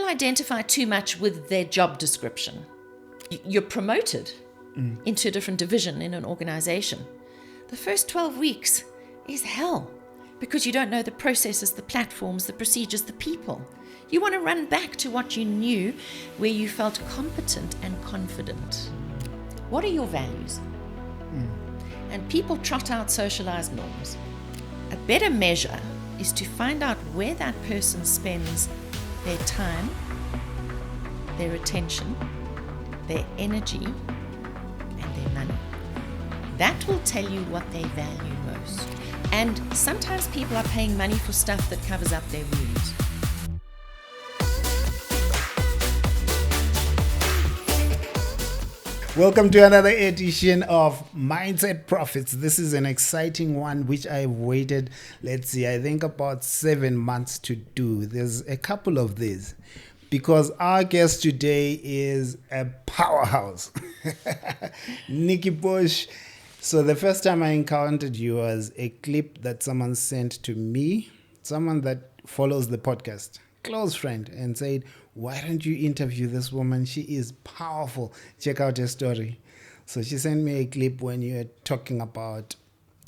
identify too much with their job description. You're promoted into a different division in an organization. The first 12 weeks is hell because you don't know the processes, the platforms, the procedures, the people. You want to run back to what you knew, where you felt competent and confident. What are your values? And people trot out socialized norms. A better measure is to find out where that person spends their time, their attention, their energy, and their money. That will tell you what they value most. And sometimes people are paying money for stuff that covers up their wounds. Welcome to another edition of Mindset Profits. This is an exciting one which I've waited, I think about 7 months to do. There's a couple of these because our guest today is a powerhouse, Nikki Bush. So the first time I encountered you was a clip that someone sent to me, someone that follows the podcast, close friend, and said, why don't you interview this woman? She is powerful. Check out her story. So she sent me a clip when you were talking about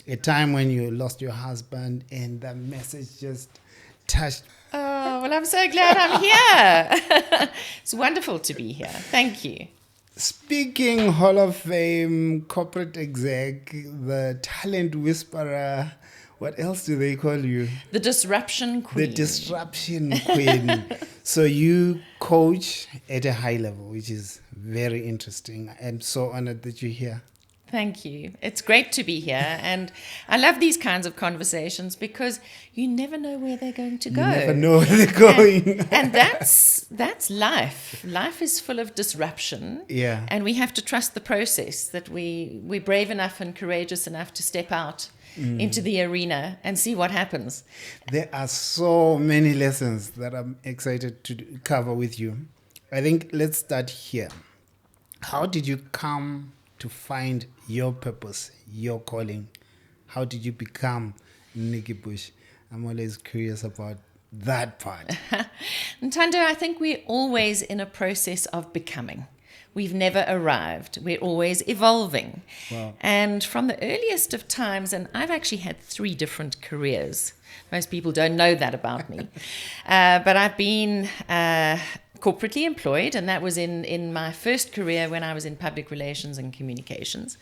a time when you lost your husband, and the message just touched. Oh, well, I'm so glad I'm here. It's wonderful to be here. Thank you. Speaking Hall of Fame, corporate exec, the talent whisperer, what else do they call you? The disruption queen. The disruption queen. So you coach at a high level, which is very interesting. I'm so honored that you're here. Thank you. It's great to be here. And I love these kinds of conversations because you never know where they're going to go. You never know where they're going. And that's life. Life is full of disruption. Yeah. And we have to trust the process, that we're brave enough and courageous enough to step out into the arena and see what happens. There are so many lessons that I'm excited to cover with you. I think let's start here. How did you come to find your purpose, your calling? How did you become Nikki Bush? I'm always curious about that part. Ntando, I think we're always in a process of becoming. We've never arrived. We're always evolving. Wow. And from the earliest of times, and I've actually had 3 different careers. Most people don't know that about me. But I've been corporately employed, and that was in my first career when I was in public relations and communications.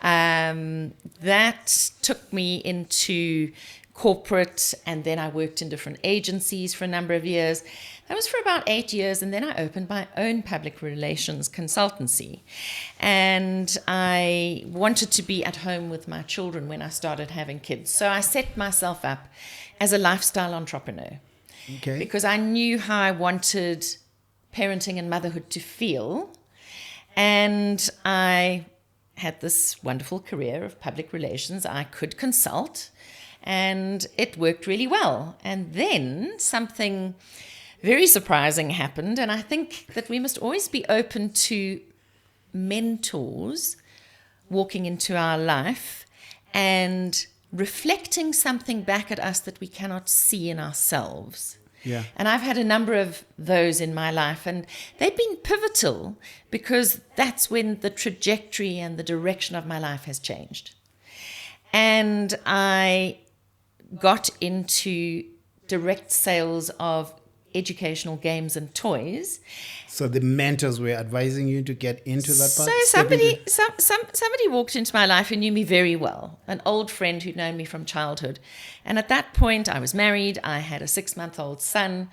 That took me into corporate, and then I worked in different agencies for a number of years. That was for about 8 years, and then I opened my own public relations consultancy. And I wanted to be at home with my children when I started having kids. So I set myself up as a lifestyle entrepreneur. Okay. Because I knew how I wanted parenting and motherhood to feel. And I had this wonderful career of public relations. I could consult, and it worked really well. And then something very surprising happened, and I think that we must always be open to mentors walking into our life and reflecting something back at us that we cannot see in ourselves. Yeah. And I've had a number of those in my life, and they've been pivotal because that's when the trajectory and the direction of my life has changed. And I got into direct sales of educational games and toys. So the mentors were advising you to get into that part? So somebody walked into my life who knew me very well, an old friend who'd known me from childhood. And at that point, I was married. I had a 6-month-old son.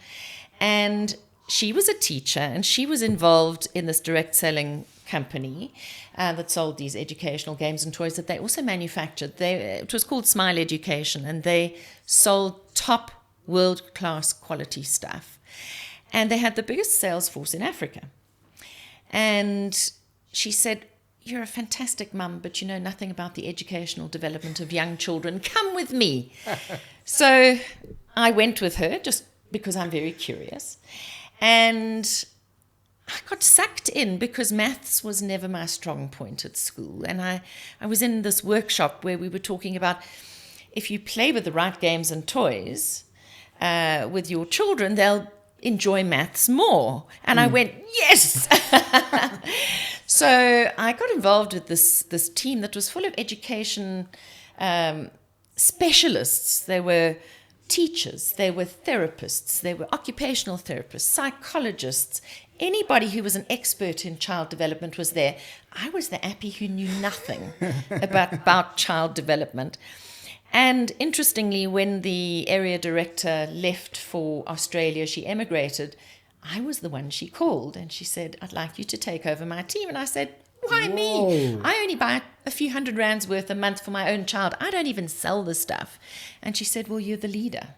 And she was a teacher, and she was involved in this direct selling company that sold these educational games and toys that they also manufactured. It was called Smile Education, and they sold top world-class quality stuff. And they had the biggest sales force in Africa. And she said, you're a fantastic mum, but you know nothing about the educational development of young children. Come with me. So I went with her just because I'm very curious. And I got sucked in because maths was never my strong point at school. And I was in this workshop where we were talking about if you play with the right games and toys with your children, they'll enjoy maths more. And I went, yes. So I got involved with this team that was full of education specialists. They were teachers, they were therapists, they were occupational therapists, psychologists. Anybody who was an expert in child development was there. I was the appy who knew nothing about child development. And interestingly, when the area director left for Australia, she emigrated, I was the one she called. And she said, I'd like you to take over my team. And I said, why me? I only buy a few $100 worth a month for my own child. I don't even sell the stuff. And she said, well, you're the leader.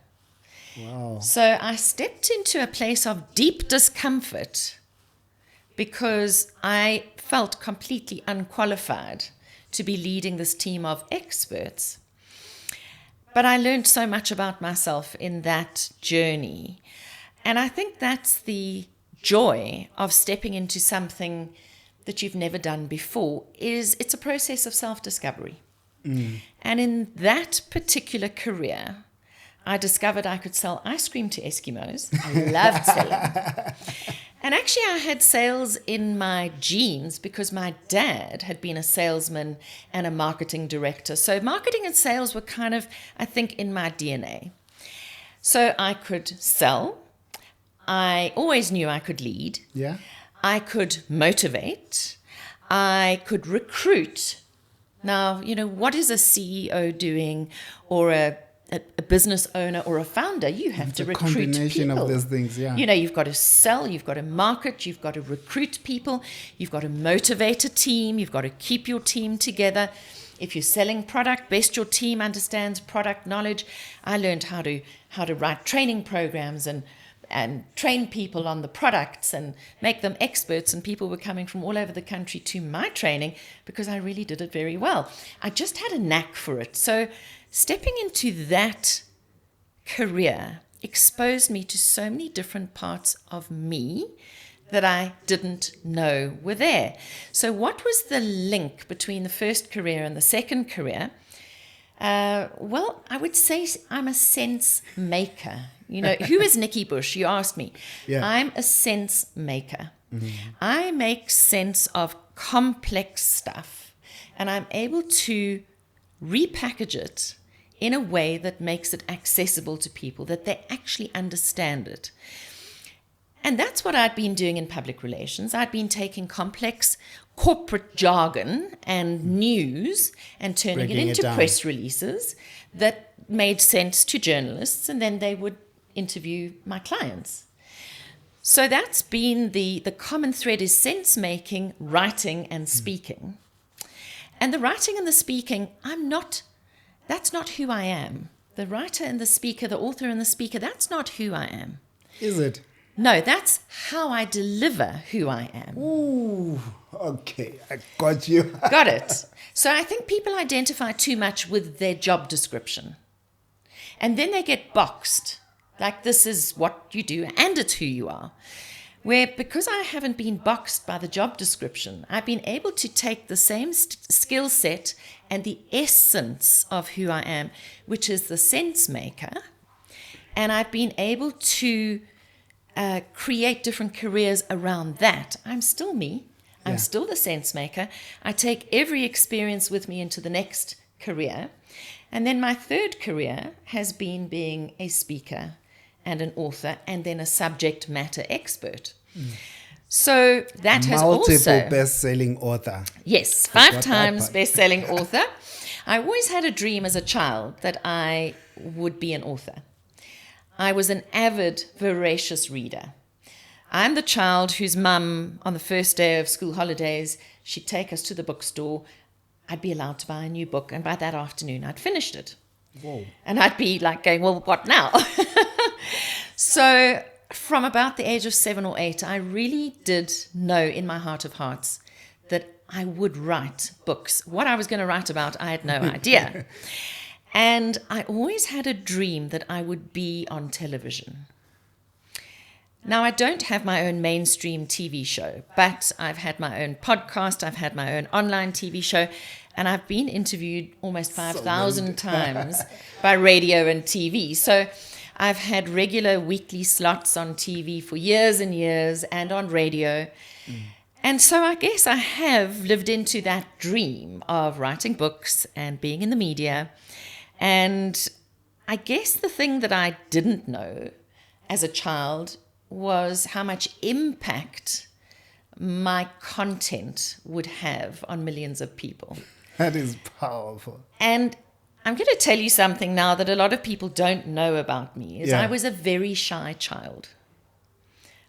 Wow. So I stepped into a place of deep discomfort because I felt completely unqualified to be leading this team of experts. But I learned so much about myself in that journey. And I think that's the joy of stepping into something that you've never done before. It's a process of self-discovery. And in that particular career, I discovered I could sell ice cream to Eskimos. I loved selling. And actually, I had sales in my genes because my dad had been a salesman and a marketing director. So marketing and sales were kind of, I think, in my DNA. So I could sell. I always knew I could lead. Yeah. I could motivate. I could recruit. Now, what is a CEO doing, or a business owner or a founder? You have to recruit people. It's a combination of those things, yeah. You've got to sell, you've got to market, you've got to recruit people, you've got to motivate a team, you've got to keep your team together. If you're selling product, best your team understands product knowledge. I learned how to write training programs and train people on the products and make them experts, and people were coming from all over the country to my training because I really did it very well. I just had a knack for it. So stepping into that career exposed me to so many different parts of me that I didn't know were there. So what was the link between the first career and the second career? Well, I would say I'm a sense maker. Who is Nikki Bush? You asked me. Yeah. I'm a sense maker. I make sense of complex stuff, and I'm able to repackage it in a way that makes it accessible to people, that they actually understand it. And that's what I'd been doing in public relations. I'd been taking complex corporate jargon and news and turning it into press releases that made sense to journalists, and then they would interview my clients. So that's been the common thread is sense making, writing, and speaking. And the writing and the speaking, that's not who I am. The writer and the speaker, the author and the speaker, that's not who I am. Is it? No, that's how I deliver who I am. Ooh, okay, I got you. Got it. So I think people identify too much with their job description. And then they get boxed, like this is what you do and it's who you are. Where because I haven't been boxed by the job description, I've been able to take the same skill set and the essence of who I am, which is the sense maker, and I've been able to create different careers around that. I'm still me. I'm still the sense maker. I take every experience with me into the next career. And then my third career has been being a speaker and an author and then a subject matter expert. So that has also... Multiple best-selling author. Yes, 5 times best-selling author. I always had a dream as a child that I would be an author. I was an avid, voracious reader. I'm the child whose mum, on the first day of school holidays, she'd take us to the bookstore. I'd be allowed to buy a new book, and by that afternoon, I'd finished it. Whoa. And I'd be like going, well, what now? So from about the age of 7 or 8, I really did know in my heart of hearts that I would write books. What I was going to write about, I had no idea. And I always had a dream that I would be on television. Now, I don't have my own mainstream TV show, but I've had my own podcast, I've had my own online TV show, and I've been interviewed almost 5,000 times by radio and TV. So I've had regular weekly slots on TV for years and years and on radio. And so I guess I have lived into that dream of writing books and being in the media. And I guess the thing that I didn't know as a child was how much impact my content would have on millions of people. That is powerful. And I'm going to tell you something now that a lot of people don't know about me, is I was a very shy child.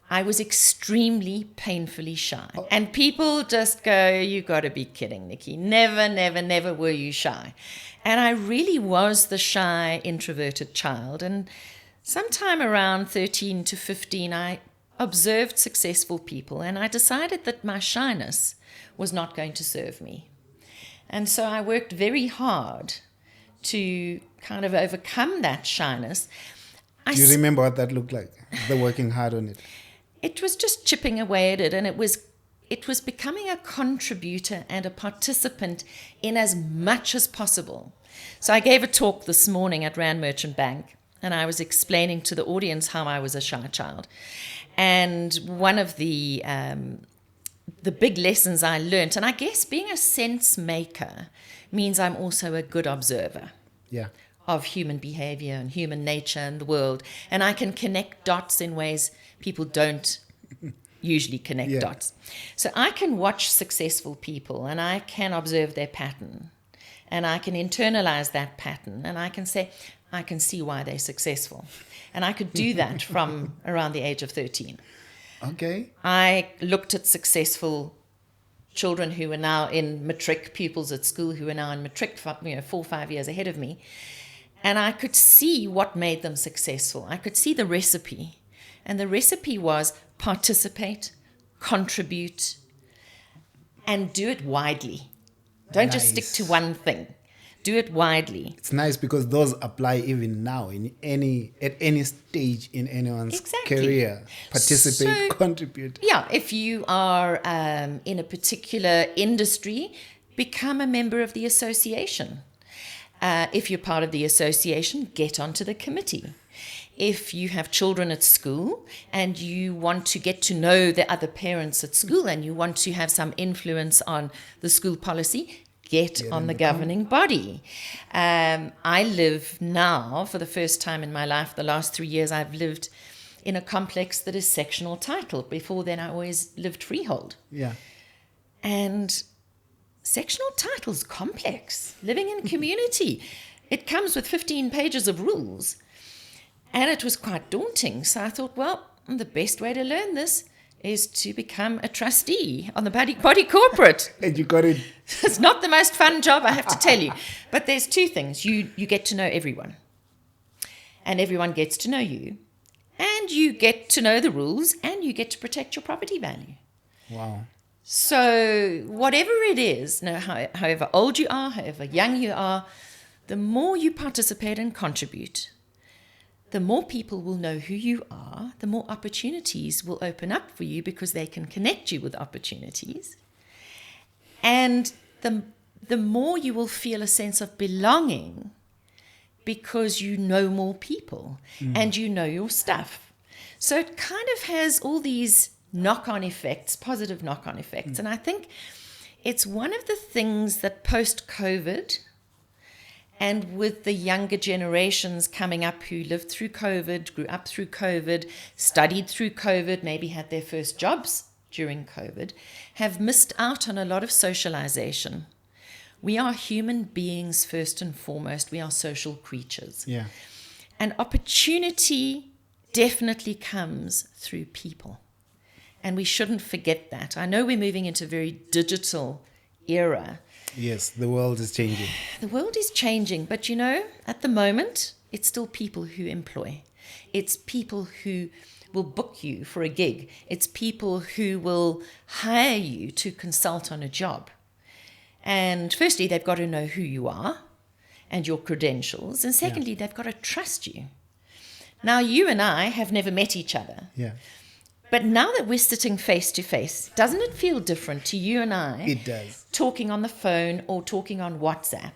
I was extremely painfully shy. And people just go, you got to be kidding, Nikki. Never, never, never were you shy. And I really was the shy, introverted child. And sometime around 13 to 15, I observed successful people, and I decided that my shyness was not going to serve me. And so I worked very hard to kind of overcome that shyness. Do you remember what that looked like? The working hard on it. It was just chipping away at it, and it was becoming a contributor and a participant in as much as possible. So I gave a talk this morning at Rand Merchant Bank, and I was explaining to the audience how I was a shy child. And one of the big lessons I learned, and I guess being a sense maker means I'm also a good observer of human behavior and human nature and the world. And I can connect dots in ways people don't usually connect dots. So I can watch successful people and I can observe their pattern. And I can internalize that pattern, and I can say, I can see why they're successful. And I could do that from around the age of 13. Okay. I looked at successful children who were now in matric, pupils at school who were now in matric, 4 or 5 years ahead of me. And I could see what made them successful. I could see the recipe. And the recipe was participate, contribute, and do it widely. Don't just stick to one thing. Do it widely. It's nice because those apply even now at any stage in anyone's career. Participate, contribute. Yeah, if you are in a particular industry, become a member of the association. If you're part of the association, get onto the committee. If you have children at school and you want to get to know the other parents at school and you want to have some influence on the school policy, get on the governing body. I live now, for the first time in my life, the last 3 years, I've lived in a complex that is sectional title. Before then, I always lived freehold. Yeah. And sectional title's complex. Living in community. It comes with 15 pages of rules. And it was quite daunting. So I thought, well, the best way to learn this is to become a trustee on the body corporate. And you got it. It's not the most fun job, I have to tell you. But there's two things. You get to know everyone. And everyone gets to know you. And you get to know the rules. And you get to protect your property value. Wow. So whatever it is, however old you are, however young you are, the more you participate and contribute, the more people will know who you are, the more opportunities will open up for you because they can connect you with opportunities. And the more you will feel a sense of belonging because you know more people and you know your stuff. So it kind of has all these knock-on effects, positive knock-on effects. And I think it's one of the things that post-COVID, and with the younger generations coming up who lived through COVID, grew up through COVID, studied through COVID, maybe had their first jobs during COVID, have missed out on a lot of socialization. We are human beings first and foremost. We are social creatures. Yeah. And opportunity definitely comes through people. And we shouldn't forget that. I know we're moving into a very digital era. Yes, the world is changing. The world is changing, but at the moment, it's still people who employ. It's people who will book you for a gig. It's people who will hire you to consult on a job. And firstly, they've got to know who you are and your credentials. And secondly, they've got to trust you. Now, you and I have never met each other. Yeah. But now that we're sitting face to face, doesn't it feel different to you and I? It does. Talking on the phone or talking on WhatsApp.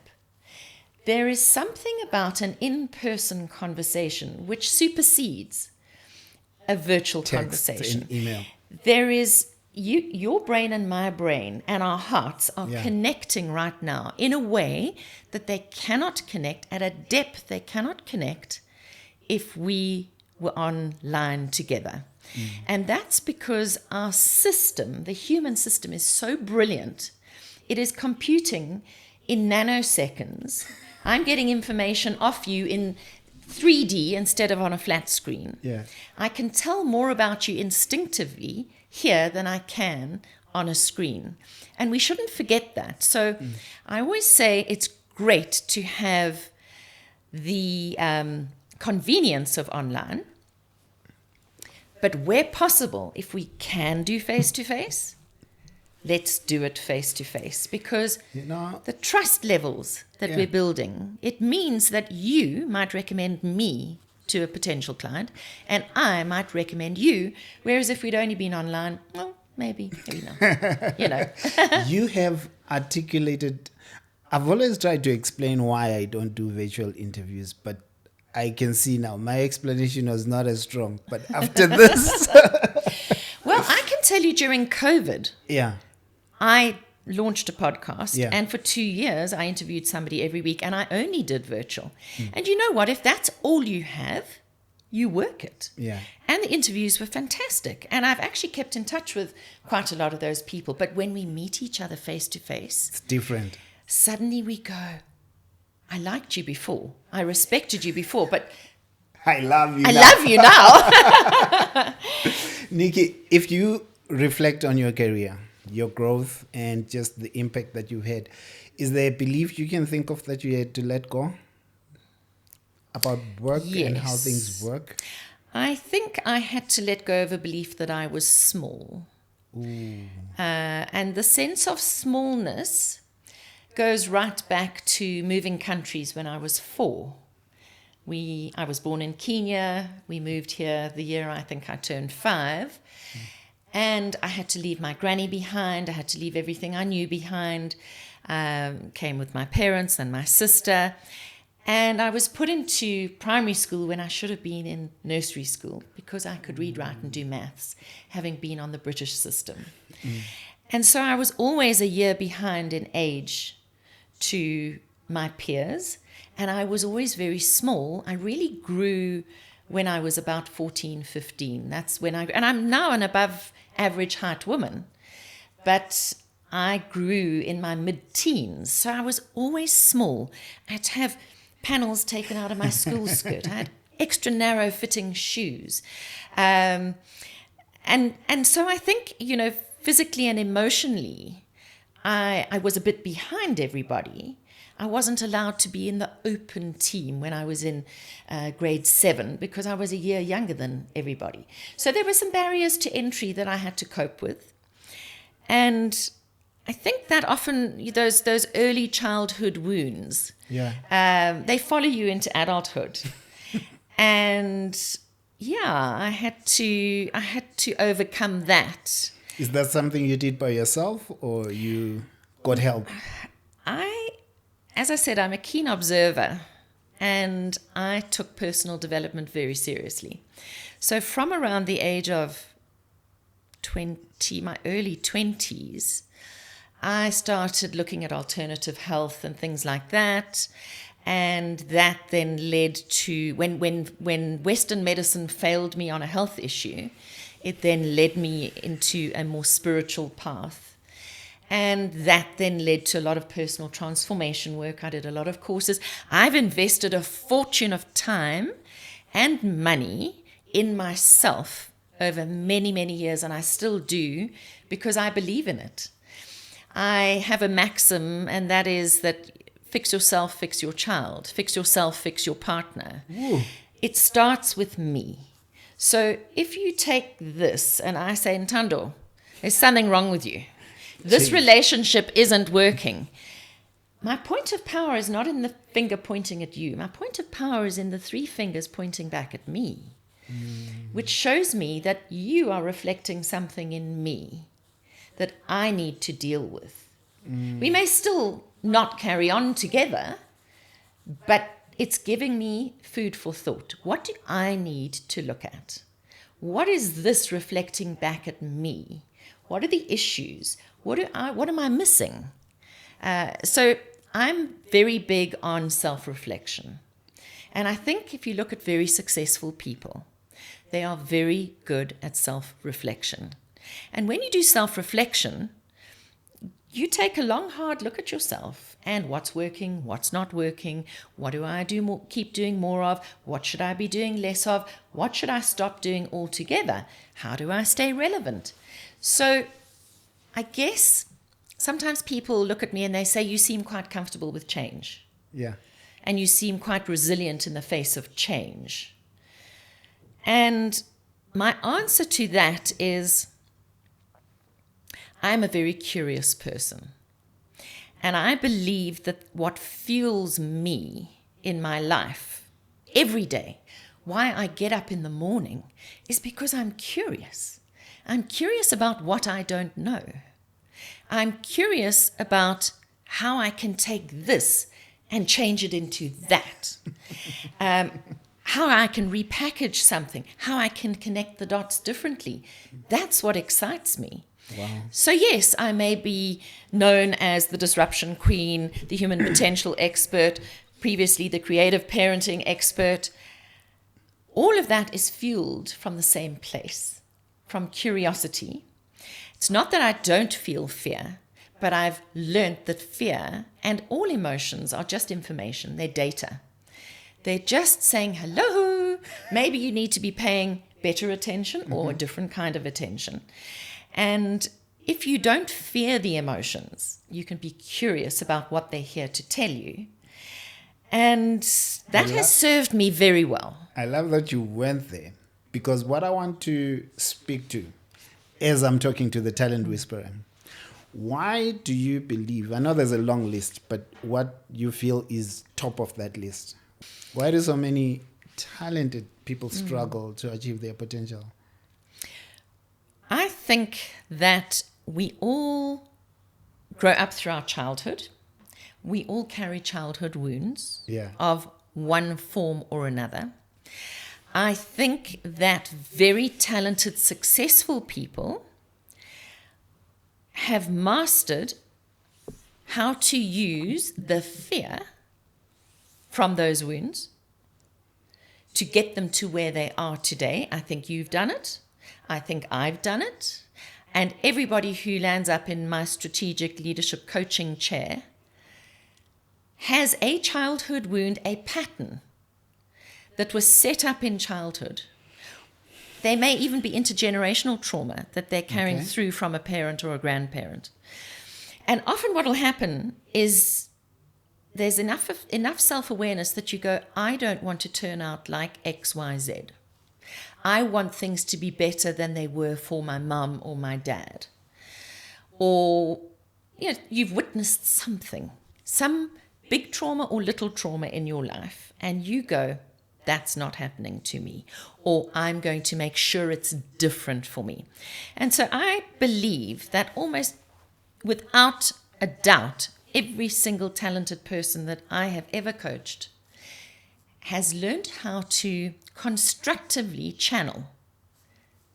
there is something about an in-person conversation which supersedes a virtual Text conversation. and email. There is your brain and my brain and our hearts are connecting right now in a way that they cannot connect at a depth they cannot connect if we were online together. And that's because our system, the human system, is so brilliant. It is computing in nanoseconds. I'm getting information off you in 3D instead of on a flat screen. Yeah. I can tell more about you instinctively here than I can on a screen. And we shouldn't forget that. So I always say it's great to have the convenience of online. But where possible, if we can do face-to-face, let's do it face-to-face, because the trust levels that we're building, it means that you might recommend me to a potential client and I might recommend you, whereas if we'd only been online, well, maybe not, You have articulated, I've always tried to explain why I don't do virtual interviews, but I can see now my explanation was not as strong. But after this... Well, I can tell you during COVID, I launched a podcast, and for 2 years I interviewed somebody every week, and I only did virtual. And you know what? If that's all you have, you work it. And the interviews were fantastic. And I've actually kept in touch with quite a lot of those people. But when we meet each other face to face, it's different. Suddenly we go, I liked you before. I respected you before, but I love you I now. love you now. Nikki, if you reflect on your career, your growth, and just the impact that you've had, is there a belief you can think of that you had to let go about work and how things work? I think I had to let go of a belief that I was small. And the sense of smallness goes right back to moving countries when I was 4. I was born in Kenya. We moved here the year I think I turned 5. And I had to leave my granny behind. I had to leave everything I knew behind. Came with my parents and my sister. And I was put into primary school when I should have been in nursery school because I could read, write, and do maths, having been on the British system. And so I was always a year behind in age to my peers, and I was always very small. I really grew when I was about 14, 15. That's when and I'm now an above average height woman, but I grew in my mid-teens, so I was always small. I had to have panels taken out of my school skirt. I had extra narrow fitting shoes. And so I think, physically and emotionally, I was a bit behind everybody. I wasn't allowed to be in the open team when I was in grade 7 because I was a year younger than everybody. So there were some barriers to entry that I had to cope with. And I think that often those early childhood wounds, they follow you into adulthood. And I had to overcome that. Is that something you did by yourself or you got help? As I said, I'm a keen observer and I took personal development very seriously. So from around the age of 20, my early 20s, I started looking at alternative health and things like that. And that then led to, when Western medicine failed me on a health issue, it then led me into a more spiritual path. And that then led to a lot of personal transformation work. I did a lot of courses. I've invested a fortune of time and money in myself over many, many years, and I still do because I believe in it. I have a maxim, and that is that fix yourself, fix your child. Fix yourself, fix your partner. Ooh. It starts with me. So if you take this and I say, Ntando, there's something wrong with you. This relationship isn't working. My point of power is not in the finger pointing at you. My point of power is in the 3 fingers pointing back at me, which shows me that you are reflecting something in me that I need to deal with. We may still not carry on together, But it's giving me food for thought. What do I need to look at? What is this reflecting back at me? What are the issues? What am I missing? So I'm very big on self-reflection. And I think if you look at very successful people, they are very good at self-reflection. And when you do self-reflection, you take a long, hard look at yourself and what's working, what's not working, what do I keep doing more of, what should I be doing less of, what should I stop doing altogether, how do I stay relevant? So I guess sometimes people look at me and they say, you seem quite comfortable with change. Yeah. And you seem quite resilient in the face of change. And my answer to that is, I'm a very curious person. And I believe that what fuels me in my life every day, why I get up in the morning, is because I'm curious. I'm curious about what I don't know. I'm curious about how I can take this and change it into that. How I can repackage something, how I can connect the dots differently. That's what excites me. Wow. So yes, I may be known as the disruption queen, the human potential expert, previously the creative parenting expert. All of that is fueled from the same place, from curiosity. It's not that I don't feel fear, but I've learned that fear and all emotions are just information, they're data. They're just saying, hello, maybe you need to be paying better attention or a different kind of attention. And if you don't fear the emotions, you can be curious about what they're here to tell you. And that has served me very well. I love that you went there, because what I want to speak to as I'm talking to the talent whisperer, why do you believe, I know there's a long list, but what you feel is top of that list? Why do so many talented people struggle to achieve their potential? I think that we all grow up through our childhood. We all carry childhood wounds of one form or another. I think that very talented, successful people have mastered how to use the fear from those wounds to get them to where they are today. I think you've done it. I think I've done it. And everybody who lands up in my strategic leadership coaching chair has a childhood wound, a pattern that was set up in childhood. They may even be intergenerational trauma that they're carrying through from a parent or a grandparent. And often what will happen is there's enough self-awareness that you go, I don't want to turn out like X, Y, Z. I want things to be better than they were for my mum or my dad. Or you've witnessed something, some big trauma or little trauma in your life, and you go, that's not happening to me, or I'm going to make sure it's different for me. And so I believe that almost without a doubt, every single talented person that I have ever coached has learned how to constructively channel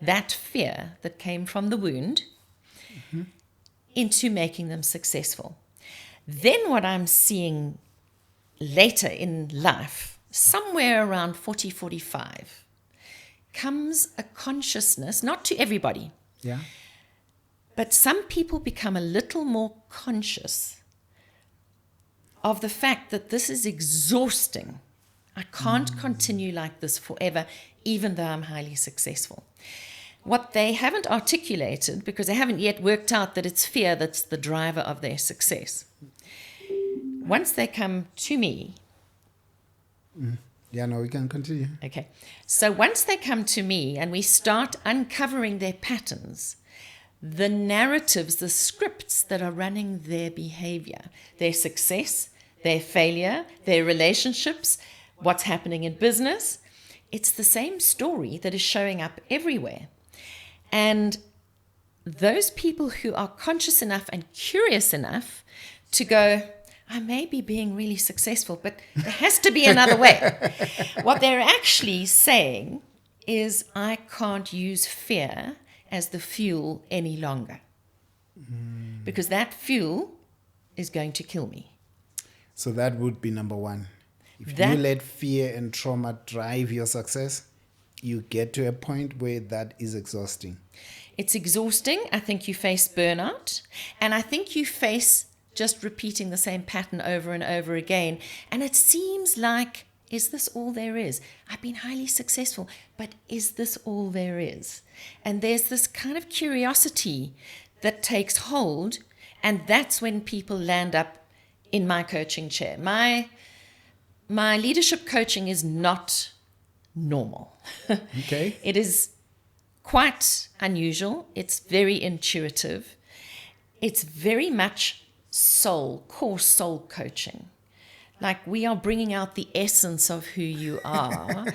that fear that came from the wound into making them successful. Then what I'm seeing later in life, somewhere around 40, 45, comes a consciousness, not to everybody, but some people become a little more conscious of the fact that this is exhausting. I can't continue like this forever, even though I'm highly successful. What they haven't articulated, because they haven't yet worked out that it's fear that's the driver of their success. Once they come to me. Yeah, no, we can continue. Okay. So once they come to me and we start uncovering their patterns, the narratives, the scripts that are running their behavior, their success, their failure, their relationships, what's happening in business, it's the same story that is showing up everywhere. And those people who are conscious enough and curious enough to go, I may be being really successful, but there has to be another way. What they're actually saying is, I can't use fear as the fuel any longer. Because that fuel is going to kill me. So that would be number one. If you let fear and trauma drive your success, you get to a point where that is exhausting. It's exhausting. I think you face burnout. And I think you face just repeating the same pattern over and over again. And it seems like, is this all there is? I've been highly successful, but is this all there is? And there's this kind of curiosity that takes hold, and that's when people land up in my coaching chair. My leadership coaching is not normal. Okay. It is quite unusual. It's very intuitive. It's very much core soul coaching. Like, we are bringing out the essence of who you are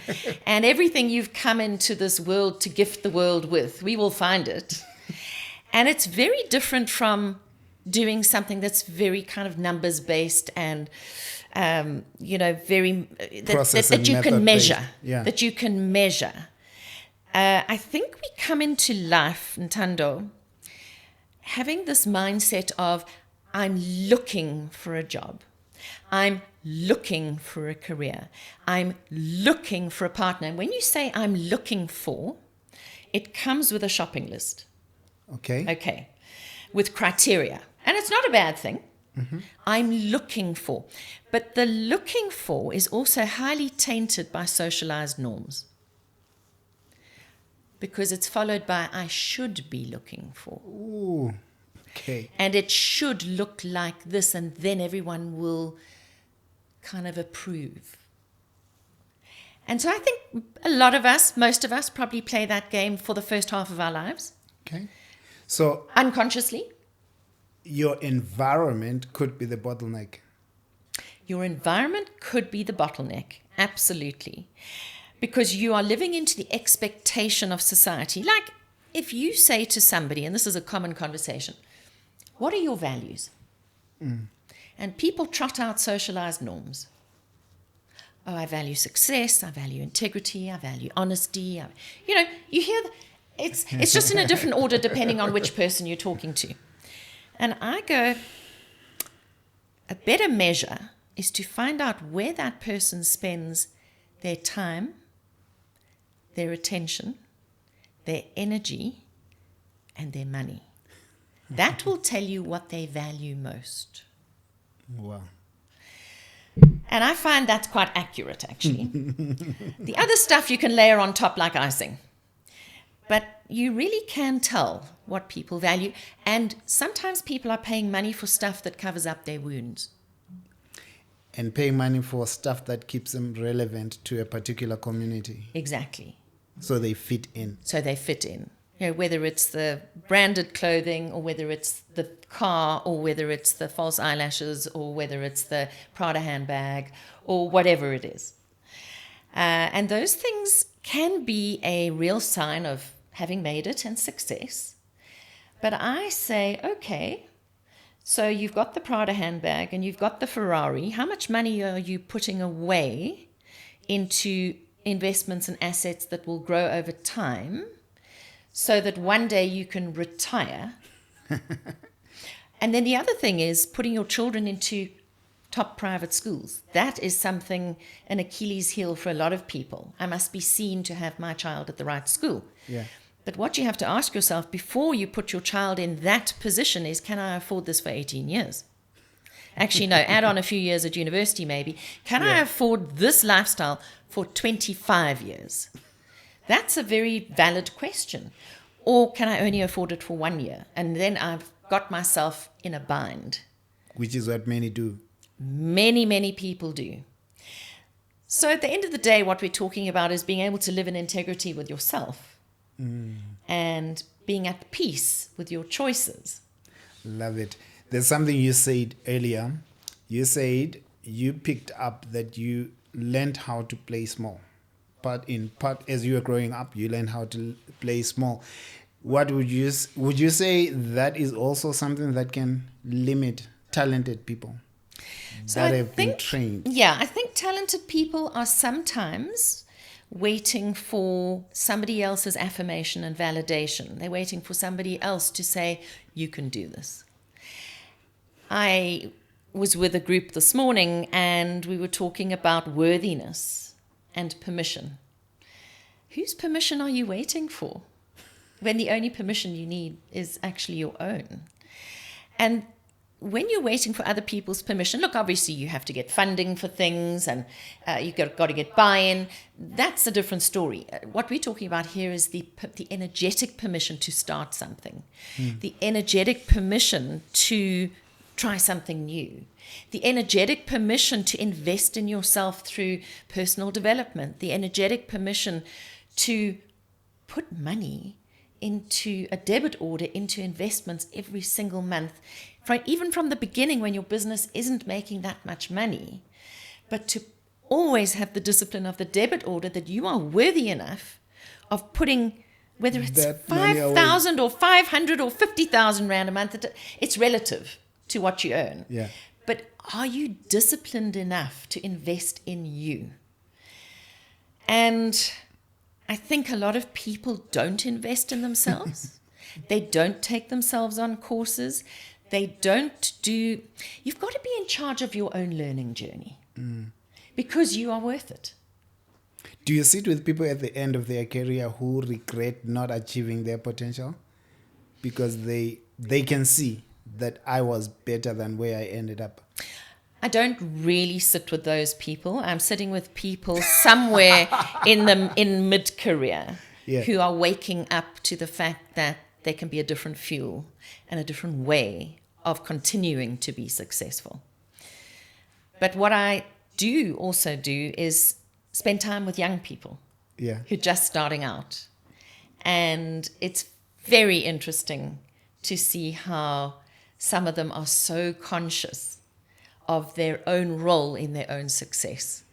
and everything you've come into this world to gift the world with. We will find it. And it's very different from doing something that's very kind of numbers based and, very that you can measure. Yeah. That you can measure. I think we come into life, Ntando, having this mindset of, I'm looking for a job. I'm looking for a career. I'm looking for a partner. And when you say I'm looking for, it comes with a shopping list. Okay. With criteria. And it's not a bad thing. Mm-hmm. I'm looking for. But the looking for is also highly tainted by socialized norms. Because it's followed by I should be looking for. Ooh. Okay. And it should look like this, and then everyone will kind of approve. And so I think a lot of us, most of us, probably play that game for the first half of our lives. Okay. So unconsciously. Your environment could be the bottleneck. Your environment could be the bottleneck. Absolutely. Because you are living into the expectation of society. Like, if you say to somebody, and this is a common conversation, what are your values? And people trot out socialized norms. Oh, I value success, I value integrity, I value honesty. You hear, it's just in a different order depending on which person you're talking to. And I go, a better measure is to find out where that person spends their time, their attention, their energy, and their money. That will tell you what they value most. Wow. And I find that's quite accurate, actually. The other stuff you can layer on top like icing. But you really can tell what people value. And sometimes people are paying money for stuff that covers up their wounds. And paying money for stuff that keeps them relevant to a particular community. Exactly. So they fit in. Whether it's the branded clothing, or whether it's the car, or whether it's the false eyelashes, or whether it's the Prada handbag, or whatever it is. And those things can be a real sign of having made it and success. But I say, okay, so you've got the Prada handbag and you've got the Ferrari. How much money are you putting away into investments and assets that will grow over time, so that one day you can retire? And then the other thing is putting your children into top private schools. That is something, an Achilles heel for a lot of people. I must be seen to have my child at the right school. Yeah. But what you have to ask yourself before you put your child in that position is, can I afford this for 18 years? Actually, no, add on a few years at university maybe. Can I afford this lifestyle for 25 years? That's a very valid question. Or can I only afford it for 1 year? And then I've got myself in a bind. Which is what many do. Many, many people do. So at the end of the day, what we're talking about is being able to live in integrity with yourself and being at peace with your choices. Love it. There's something you said earlier. You said you picked up that you learned how to play small. But in part, as you were growing up, you learned how to play small. What would you say that is also something that can limit talented people? So that I have been think, trained. yeah, I think talented people are sometimes waiting for somebody else's affirmation and validation. They're waiting for somebody else to say, you can do this. I was with a group this morning and we were talking about worthiness and permission. Whose permission are you waiting for when the only permission you need is actually your own? And when you're waiting for other people's permission, look, obviously you have to get funding for things and you've got to get buy-in. That's a different story. What we're talking about here is the energetic permission to start something, the energetic permission to try something new, the energetic permission to invest in yourself through personal development, the energetic permission to put money into a debit order, into investments every single month, even from the beginning when your business isn't making that much money, but to always have the discipline of the debit order that you are worthy enough of putting, whether it's 5,000 or 500 or 50,000 rand a month, it's relative to what you earn. Yeah. But are you disciplined enough to invest in you? And I think a lot of people don't invest in themselves. They don't take themselves on courses. They don't do... You've got to be in charge of your own learning journey because you are worth it. Do you sit with people at the end of their career who regret not achieving their potential? Because they can see that I was better than where I ended up. I don't really sit with those people. I'm sitting with people somewhere in mid-career who are waking up to the fact that there can be a different fuel and a different way of continuing to be successful. But what I do also do is spend time with young people who are just starting out. And it's very interesting to see how some of them are so conscious of their own role in their own success.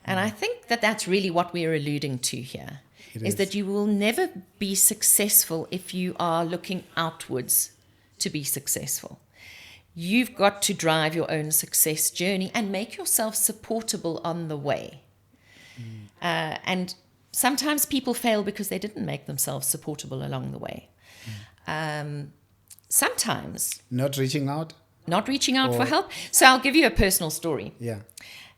And I think that that's really what we're alluding to here, is that you will never be successful if you are looking outwards to be successful. You've got to drive your own success journey and make yourself supportable on the way. And sometimes people fail because they didn't make themselves supportable along the way. Sometimes not reaching out for help. So I'll give you a personal story. Yeah.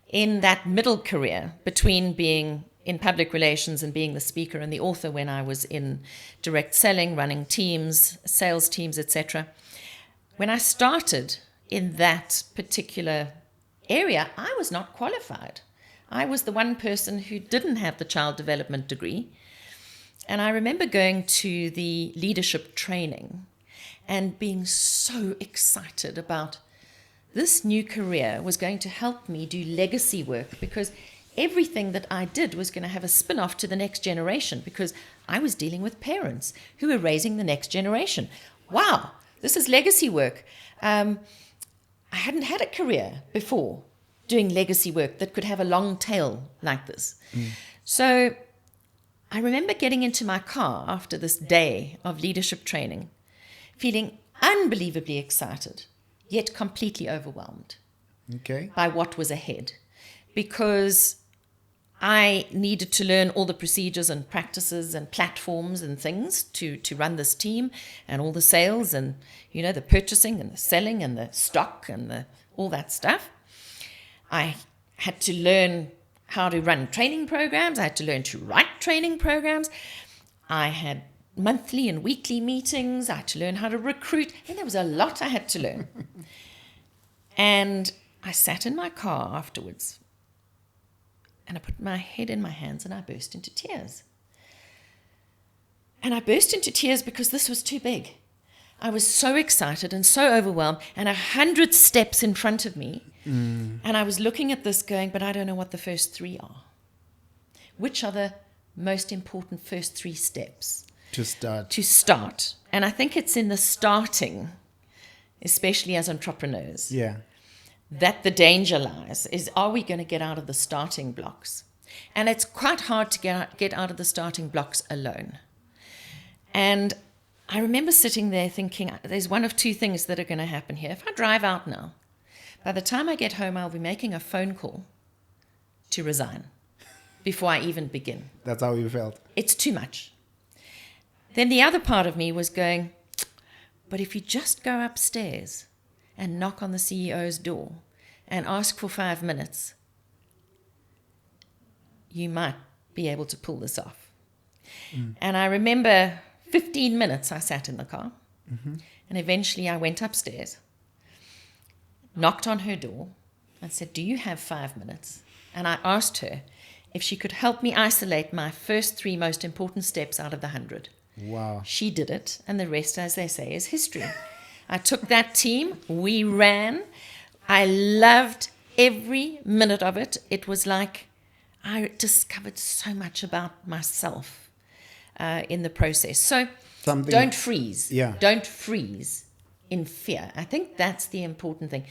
In that middle career between being in public relations and being the speaker and the author, when I was in direct selling, running teams, sales teams, etc., when I started in that particular area, I was not qualified. I was the one person who didn't have the child development degree. And I remember going to the leadership training and being so excited about this new career was going to help me do legacy work, because everything that I did was going to have a spin-off to the next generation, because I was dealing with parents who were raising the next generation. Wow, this is legacy work. I hadn't had a career before doing legacy work that could have a long tail like this. So I remember getting into my car after this day of leadership training, feeling unbelievably excited, yet completely overwhelmed by what was ahead, because I needed to learn all the procedures and practices and platforms and things to run this team, and all the sales and, you know, the purchasing and the selling and the stock and all that stuff. I had to learn how to run training programs. I had to learn to write training programs. I had monthly and weekly meetings. I had to learn how to recruit. And there was a lot I had to learn. And I sat in my car afterwards and I put my head in my hands and I burst into tears. And I burst into tears because this was too big. I was so excited and so overwhelmed, and 100 steps in front of me. And I was looking at this going, but I don't know what the first 3 are. Which are the most important first 3 steps? To start. And I think it's in the starting, especially as entrepreneurs, that the danger lies, is, are we going to get out of the starting blocks? And it's quite hard to get out of the starting blocks alone. And I remember sitting there thinking, there's one of two things that are going to happen here. If I drive out now, By the time I get home, I'll be making a phone call to resign before I even begin. That's how you felt. It's too much. Then the other part of me was going, but if you just go upstairs and knock on the CEO's door and ask for 5 minutes, you might be able to pull this off. And I remember 15 minutes I sat in the car, and eventually I went upstairs, knocked on her door, and said, do you have 5 minutes? And I asked her if she could help me isolate my first 3 most important steps out of the 100. Wow. She did it, and the rest, as they say, is history. I took that team, we ran. I loved every minute of it. It was like I discovered so much about myself in the process. So don't freeze. Yeah. Don't freeze in fear. I think that's the important thing.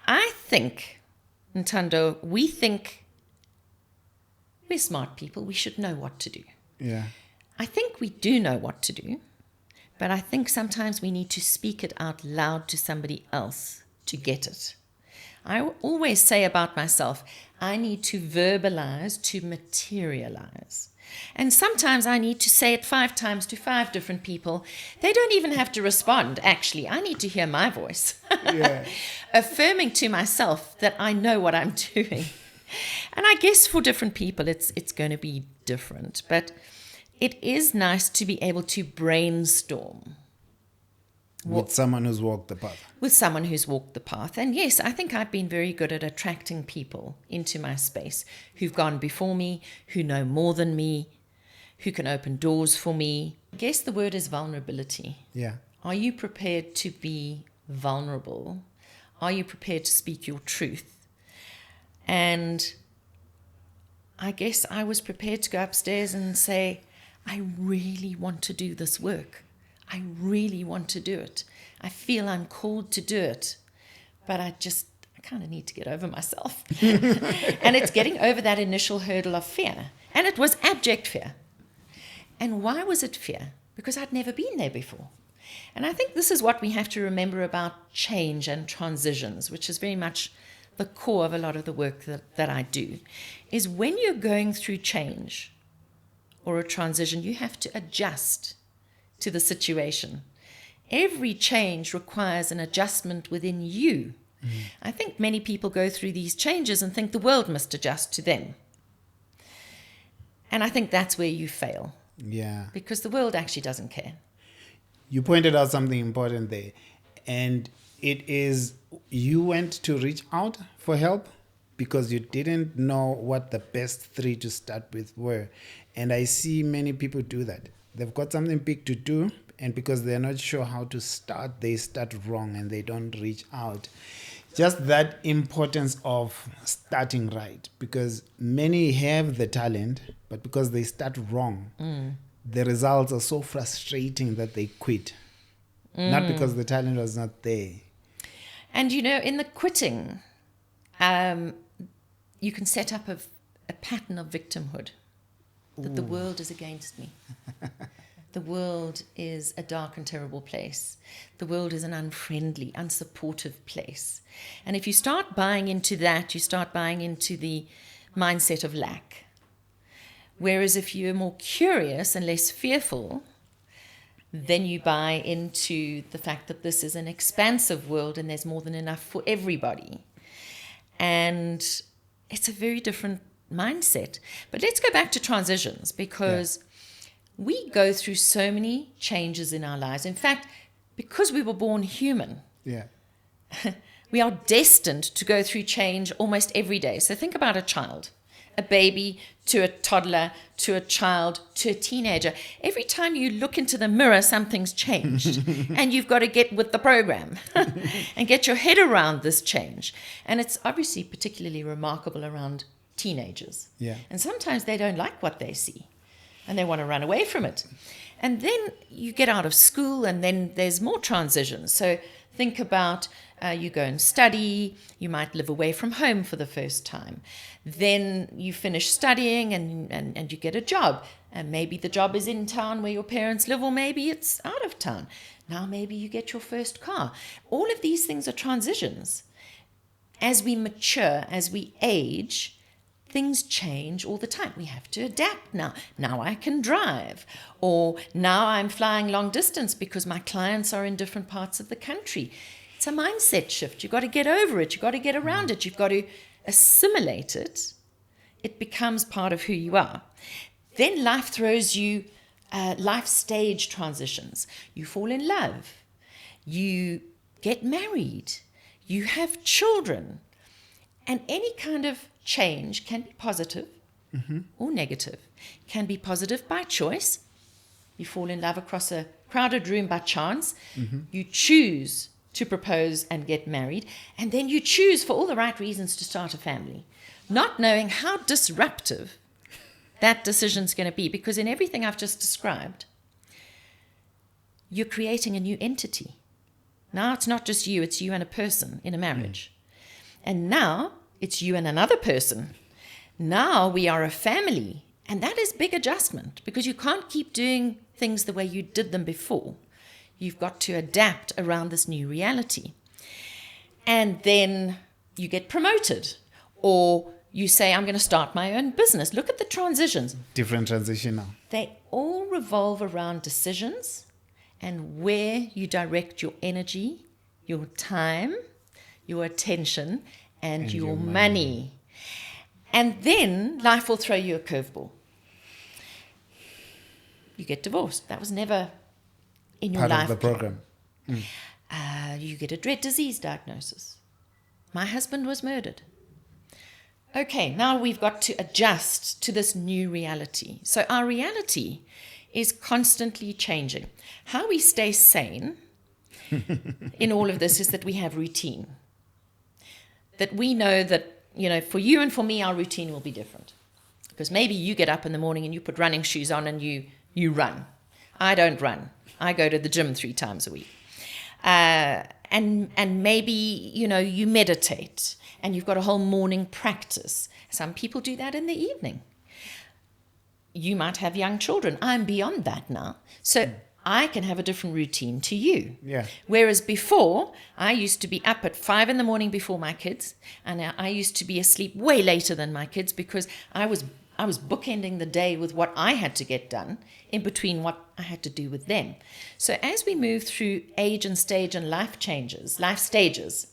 I think, Ntando, we're smart people. We should know what to do. Yeah. I think we do know what to do, but I think sometimes we need to speak it out loud to somebody else to get it. I always say about myself, I need to verbalize to materialize. And sometimes I need to say it 5 times to 5 different people. They don't even have to respond, actually. I need to hear my voice. Yeah. Affirming to myself that I know what I'm doing. And I guess for different people, it's going to be different. But it is nice to be able to brainstorm With someone who's walked the path. with someone who's walked the path. And yes, I think I've been very good at attracting people into my space who've gone before me, who know more than me, who can open doors for me. I guess the word is vulnerability. Yeah. Are you prepared to be vulnerable? Are you prepared to speak your truth? And I guess I was prepared to go upstairs and say, I really want to do this work. I really want to do it. I feel I'm called to do it, but I kind of need to get over myself. And it's getting over that initial hurdle of fear. And it was abject fear. And why was it fear? Because I'd never been there before. And I think this is what we have to remember about change and transitions, which is very much the core of a lot of the work that I do, is when you're going through change or a transition, you have to adjust to the situation. Every change requires an adjustment within you. I think many people go through these changes and think the world must adjust to them. And I think that's where you fail. Yeah. Because the world actually doesn't care. You pointed out something important there. And it is, you went to reach out for help because you didn't know what the best 3 to start with were. And I see many people do that. They've got something big to do, and because they're not sure how to start, they start wrong and they don't reach out. Just that importance of starting right, because many have the talent, but because they start wrong, the results are so frustrating that they quit. Not because the talent was not there. And in the quitting, you can set up a pattern of victimhood. That the world is against me. The world is a dark and terrible place. The world is an unfriendly, unsupportive place. And if you start buying into that, you start buying into the mindset of lack. Whereas if you're more curious and less fearful, then you buy into the fact that this is an expansive world and there's more than enough for everybody. And it's a very different mindset. But let's go back to transitions, because we go through so many changes in our lives. In fact, because we were born human, we are destined to go through change almost every day. So think about a child, a baby to a toddler, to a child, to a teenager. Every time you look into the mirror, something's changed. And you've got to get with the program and get your head around this change. And it's obviously particularly remarkable around teenagers. And sometimes they don't like what they see and they want to run away from it. And then you get out of school and then there's more transitions. So think about you go and study, you might live away from home for the first time. Then you finish studying and you get a job. And maybe the job is in town where your parents live, or maybe it's out of town. Now maybe you get your first car. All of these things are transitions. as we mature, as we age, things change all the time. We have to adapt now. Now I can drive, or now I'm flying long distance because my clients are in different parts of the country. It's a mindset shift. You've got to get over it. You've got to get around it. You've got to assimilate it. It becomes part of who you are. Then life throws you life stage transitions. You fall in love. You get married. You have children. And any kind of change can be positive or negative. Can be positive by choice. You fall in love across a crowded room by chance. You choose to propose and get married. And then you choose for all the right reasons to start a family, not knowing how disruptive that decision's going to be. Because in everything I've just described, you're creating a new entity. Now it's not just you, it's you and a person in a marriage. And now it's you and another person. Now we are a family. And that is big adjustment, because you can't keep doing things the way you did them before. You've got to adapt around this new reality. And then you get promoted, or you say, I'm going to start my own business. Look at the transitions. Different transition now. They all revolve around decisions and where you direct your energy, your time, your attention, and your money. And then life will throw you a curveball. You get divorced. That was never in your life. Part of the program. You get a dread disease diagnosis. My husband was murdered. Okay, now we've got to adjust to this new reality. So our reality is constantly changing. How we stay sane in all of this is that we have routine. That we know that, for you and for me, our routine will be different. Because maybe you get up in the morning and you put running shoes on and you run. I don't run. I go to the gym 3 times a week. And maybe, you meditate and you've got a whole morning practice. Some people do that in the evening. You might have young children. I'm beyond that now. So I can have a different routine to you. Yeah. Whereas before, I used to be up at 5 a.m. before my kids, and I used to be asleep way later than my kids, because I was bookending the day with what I had to get done in between what I had to do with them. So as we move through age and stage and life stages,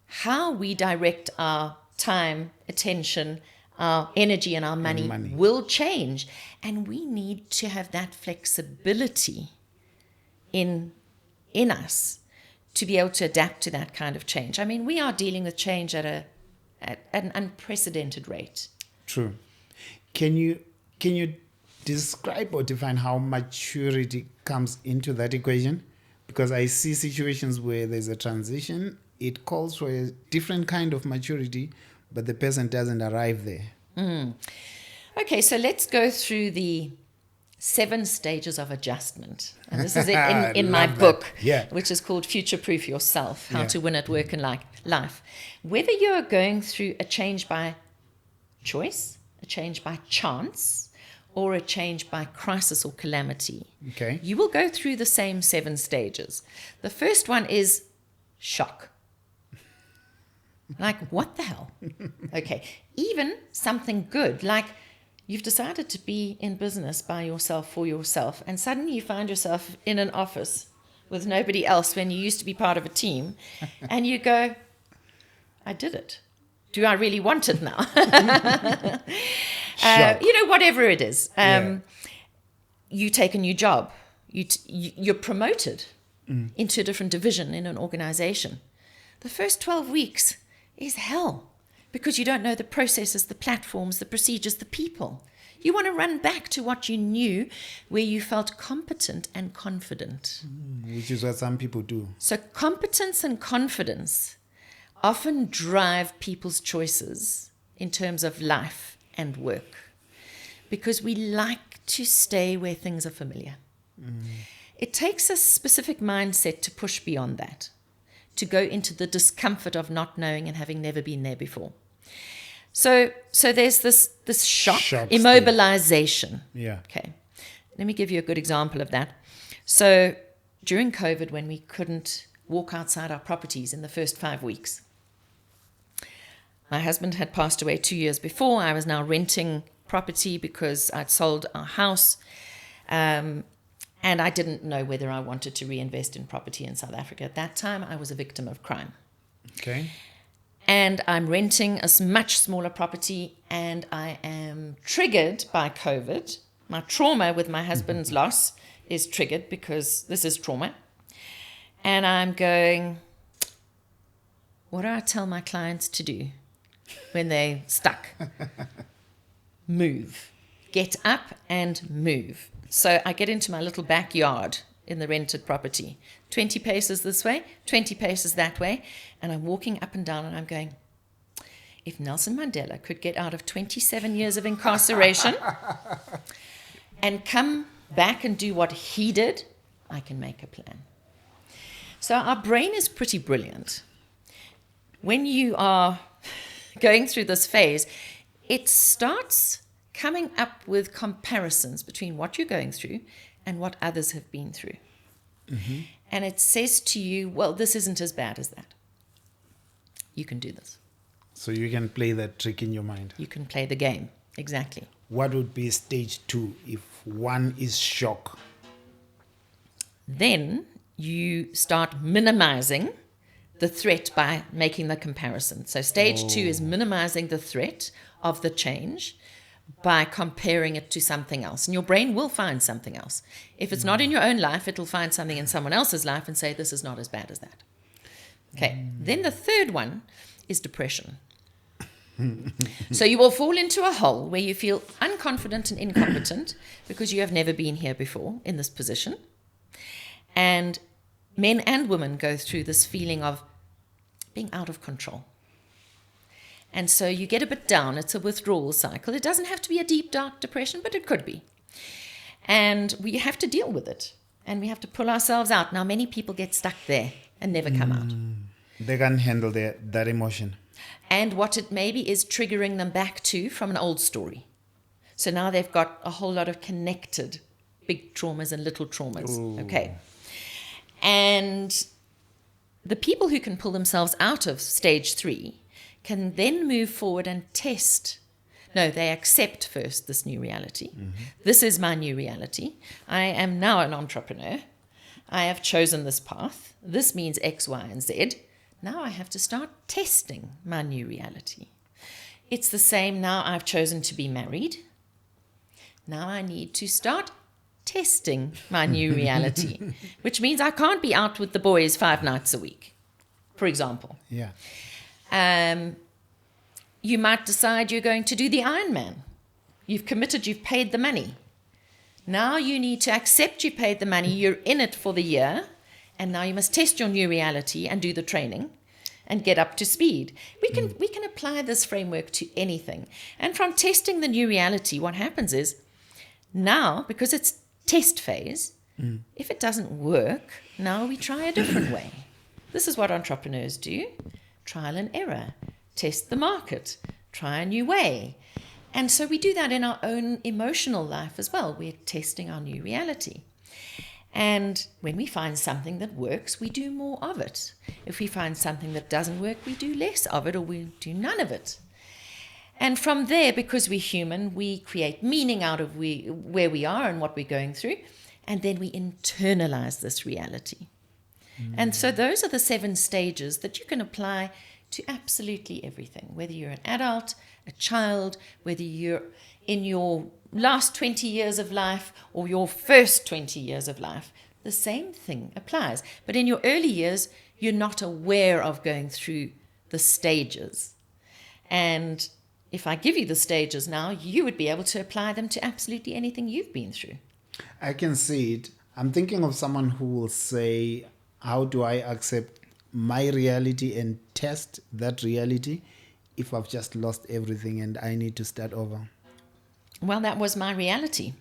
how we direct our time, attention, our energy and our money will change. And we need to have that flexibility in us to be able to adapt to that kind of change. I mean, we are dealing with change at an unprecedented rate. True. Can you describe or define how maturity comes into that equation? Because I see situations where there's a transition, it calls for a different kind of maturity, but the person doesn't arrive there. Okay, so let's go through the 7 stages of adjustment. And this is it in my book, which is called Future Proof Yourself, How to Win at Work and Life. Whether you're going through a change by choice, a change by chance, or a change by crisis or calamity, you will go through the same 7 stages. The first one is shock. Like, what the hell? Okay, even something good, like you've decided to be in business by yourself, for yourself, and suddenly you find yourself in an office with nobody else when you used to be part of a team, and you go, I did it. Do I really want it now? Whatever it is. You take a new job. You're promoted into a different division in an organization. The first 12 weeks is hell, because you don't know the processes, the platforms, the procedures, the people. You want to run back to what you knew, where you felt competent and confident. Which is what some people do. So competence and confidence often drive people's choices in terms of life and work, because we like to stay where things are familiar. It takes a specific mindset to push beyond that, to go into the discomfort of not knowing and having never been there before. So there's this shock immobilization. Yeah. Okay. Let me give you a good example of that. So during COVID, when we couldn't walk outside our properties in the first 5 weeks, My husband had passed away 2 years before. I was now renting property because I'd sold our house. And I didn't know whether I wanted to reinvest in property in South Africa. At that time, I was a victim of crime. Okay. And I'm renting a much smaller property, and I am triggered by COVID. My trauma with my husband's loss is triggered because this is trauma. And I'm going, what do I tell my clients to do when they're stuck? Move. Get up and move. So I get into my little backyard in the rented property, 20 paces this way, 20 paces that way, and I'm walking up and down and I'm going, if Nelson Mandela could get out of 27 years of incarceration and come back and do what he did, I can make a plan. So our brain is pretty brilliant. When you are going through this phase, it starts coming up with comparisons between what you're going through and what others have been through. Mm-hmm. And it says to you, well, this isn't as bad as that. You can do this. So you can play that trick in your mind. You can play the game. Exactly. What would be stage 2 if 1 is shock? Then you start minimizing the threat by making the comparison. So stage 2 is minimizing the threat of the change by comparing it to something else. And your brain will find something else. If it's not in your own life, it'll find something in someone else's life and say, this is not as bad as that. Okay. Then the third one is depression. So you will fall into a hole where you feel unconfident and incompetent because you have never been here before in this position. And men and women go through this feeling of being out of control. And so you get a bit down. It's a withdrawal cycle. It doesn't have to be a deep, dark depression, but it could be. And we have to deal with it. And we have to pull ourselves out. Now, many people get stuck there and never come out. They can't handle that emotion. And what it maybe is triggering them back to from an old story. So now they've got a whole lot of connected big traumas and little traumas. Ooh. Okay. And the people who can pull themselves out of stage 3 can then move forward and test. No, they accept first this new reality. Mm-hmm. This is my new reality. I am now an entrepreneur. I have chosen this path. This means X, Y, and Z. Now I have to start testing my new reality. It's the same. Now I've chosen to be married. Now I need to start testing my new reality, which means I can't be out with the boys 5 nights a week, for example. Yeah. You might decide you're going to do the Ironman. You've committed, you've paid the money. Now you need to accept you paid the money, you're in it for the year, and now you must test your new reality and do the training and get up to speed. We can apply this framework to anything. And from testing the new reality, what happens is now, because it's test phase, if it doesn't work, now we try a different way. This is what entrepreneurs do. Trial and error. Test the market. Try a new way. And so we do that in our own emotional life as well. We're testing our new reality. And when we find something that works, we do more of it. If we find something that doesn't work, we do less of it or we do none of it. And from there, because we're human, we create meaning out of where we are and what we're going through. And then we internalize this reality. And so those are the 7 stages that you can apply to absolutely everything, whether you're an adult, a child, whether you're in your last 20 years of life or your first 20 years of life. The same thing applies. But in your early years, you're not aware of going through the stages. And if I give you the stages now, you would be able to apply them to absolutely anything you've been through. I can see it. I'm thinking of someone who will say, how do I accept my reality and test that reality if I've just lost everything and I need to start over? Well, that was my reality.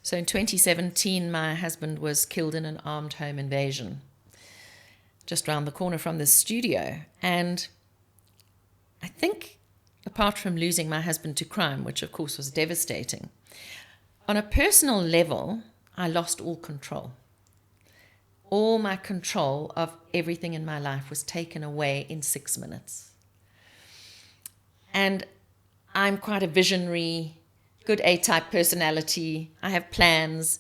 So in 2017, my husband was killed in an armed home invasion just round the corner from the studio. And I think, apart from losing my husband to crime, which of course was devastating, on a personal level, I lost all control. All my control of everything in my life was taken away in 6 minutes. And I'm quite a visionary, good A-type personality. I have plans.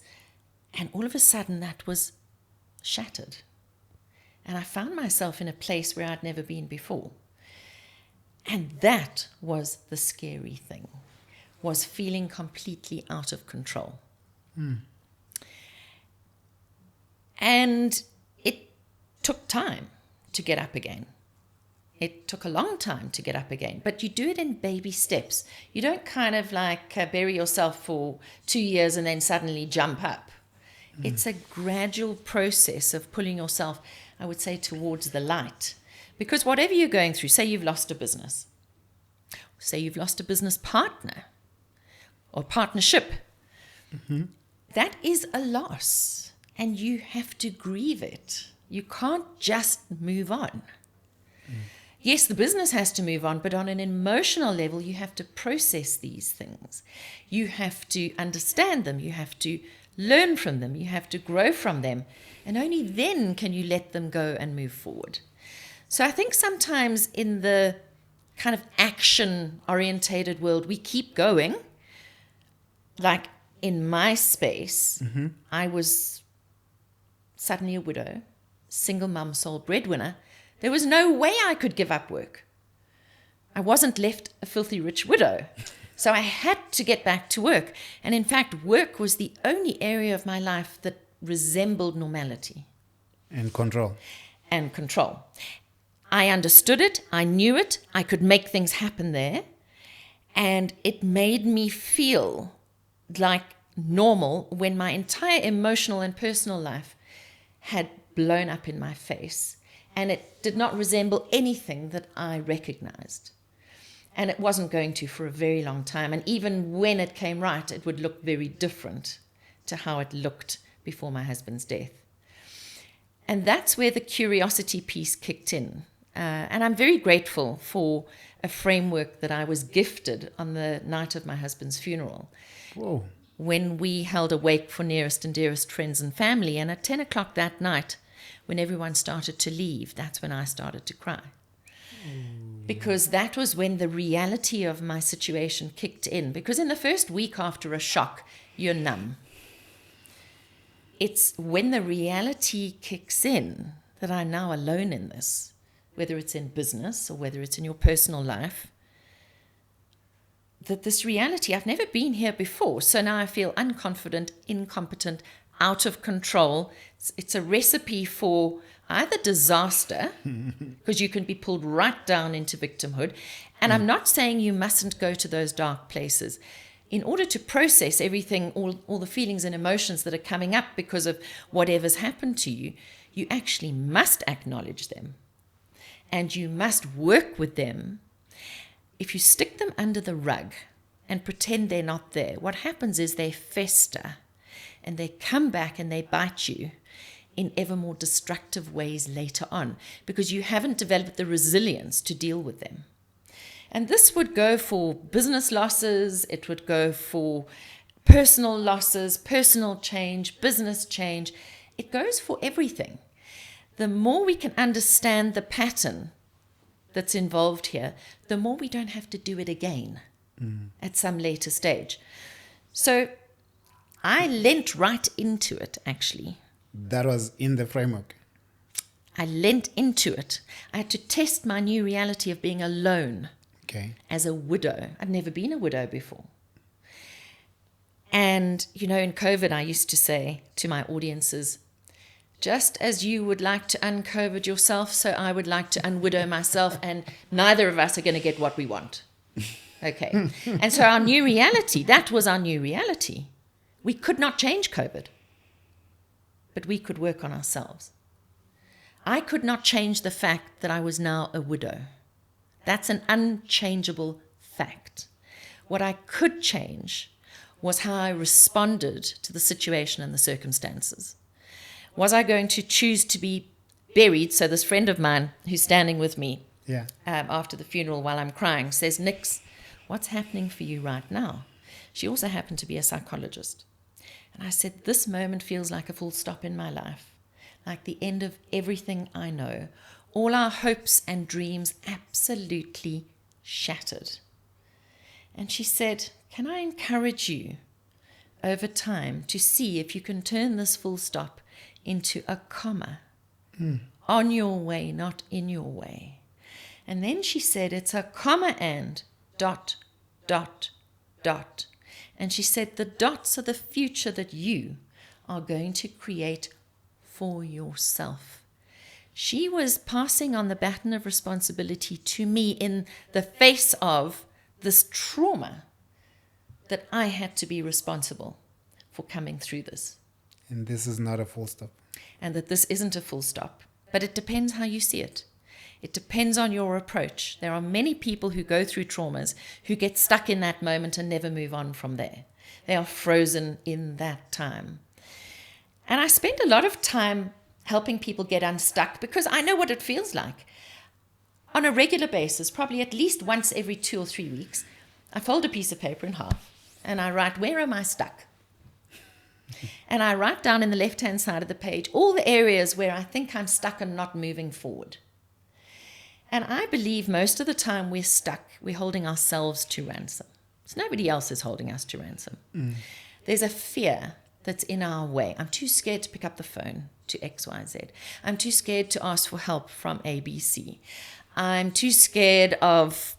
And all of a sudden that was shattered. And I found myself in a place where I'd never been before. And that was the scary thing, was feeling completely out of control. And it took time to get up again. It took a long time to get up again, but you do it in baby steps. You don't kind of like bury yourself for 2 years and then suddenly jump up. It's a gradual process of pulling yourself, I would say, towards the light. Because whatever you're going through, say you've lost a business, say you've lost a business partner or partnership, that is a loss and you have to grieve it. You can't just move on. Yes, the business has to move on, but on an emotional level, you have to process these things. You have to understand them. You have to learn from them. You have to grow from them. And only then can you let them go and move forward. So I think sometimes in the kind of action-orientated world, we keep going. Like in my space, I was suddenly a widow, single mum, sole breadwinner. There was no way I could give up work. I wasn't left a filthy rich widow. So I had to get back to work. And in fact, work was the only area of my life that resembled normality. And control. And control. I understood it. I knew it. I could make things happen there. And it made me feel like normal when my entire emotional and personal life had blown up in my face. And it did not resemble anything that I recognized. And it wasn't going to for a very long time. And even when it came right, it would look very different to how it looked before my husband's death. And that's where the curiosity piece kicked in. And I'm very grateful for a framework that I was gifted on the night of my husband's funeral. Whoa. When we held a wake for nearest and dearest friends and family. And at 10 o'clock that night, when everyone started to leave, that's when I started to cry. Because that was when the reality of my situation kicked in. Because in the first week after a shock, you're numb. It's when the reality kicks in that I'm now alone in this, whether it's in business or whether it's in your personal life, that this reality, I've never been here before. So now I feel unconfident, incompetent, out of control. It's a recipe for either disaster, because you can be pulled right down into victimhood. And I'm not saying you mustn't go to those dark places. In order to process everything, all the feelings and emotions that are coming up because of whatever's happened to you, you actually must acknowledge them. And you must work with them. If you stick them under the rug and pretend they're not there, what happens is they fester. And they come back and they bite you in ever more destructive ways later on because you haven't developed the resilience to deal with them. And this would go for business losses, it would go for personal losses, personal change, business change. It goes for everything. The more we can understand the pattern that's involved here, the more we don't have to do it again at some later stage. So I leant right into it, actually. That was in the framework. I leant into it. I had to test my new reality of being alone as a widow. I'd never been a widow before. And, you know, in COVID, I used to say to my audiences, just as you would like to un-COVID yourself, so I would like to unwidow myself, and neither of us are going to get what we want. Okay. And so our new reality, that was our new reality. We could not change COVID, but we could work on ourselves. I could not change the fact that I was now a widow. That's an unchangeable fact. What I could change was how I responded to the situation and the circumstances. Was I going to choose to be buried? So this friend of mine who's standing with me after the funeral while I'm crying says, Nix, what's happening for you right now? She also happened to be a psychologist. And I said, this moment feels like a full stop in my life, like the end of everything I know. All our hopes and dreams absolutely shattered. And she said, can I encourage you over time to see if you can turn this full stop into a comma? On your way, not in your way. And then she said, it's a comma and dot, dot, dot. And she said, the dots are the future that you are going to create for yourself. She was passing on the baton of responsibility to me in the face of this trauma that I had to be responsible for coming through this. And this is not a full stop. And that this isn't a full stop. But it depends how you see it. It depends on your approach. There are many people who go through traumas who get stuck in that moment and never move on from there. They are frozen in that time. And I spend a lot of time helping people get unstuck because I know what it feels like. On a regular basis, probably at least once every 2 or 3 weeks, I fold a piece of paper in half and I write, where am I stuck? And I write down in the left-hand side of the page all the areas where I think I'm stuck and not moving forward. And I believe most of the time we're stuck, we're holding ourselves to ransom. It's nobody else is holding us to ransom. There's a fear that's in our way. I'm too scared to pick up the phone to XYZ. I'm too scared to ask for help from ABC. I'm too scared of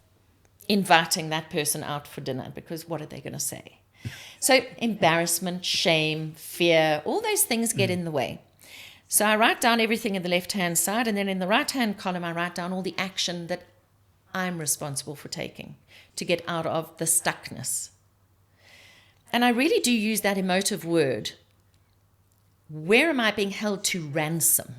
inviting that person out for dinner because what are they going to say? So embarrassment, shame, fear, all those things get in the way. So I write down everything in the left-hand side, and then in the right-hand column, I write down all the action that I'm responsible for taking to get out of the stuckness. And I really do use that emotive word. Where am I being held to ransom?